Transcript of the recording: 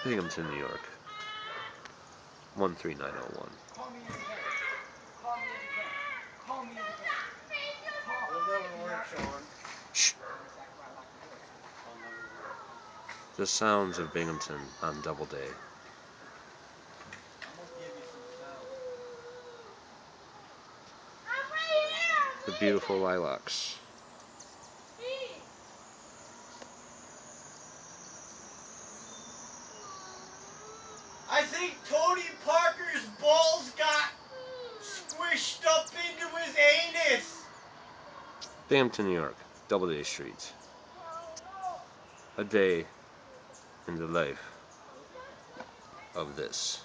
Binghamton, New York, 13901. Call me if you can. Call me if you can. Call me if you can. It'll never work, Sean. Shh. That's exactly why I locked the door. It'll never work. The sounds of Binghamton on Doubleday. I'm gonna give you some sound. The beautiful lilacs. I think Tony Parker's balls got squished up into his anus. Binghamton, New York, Doubleday Street. A day in the life of this.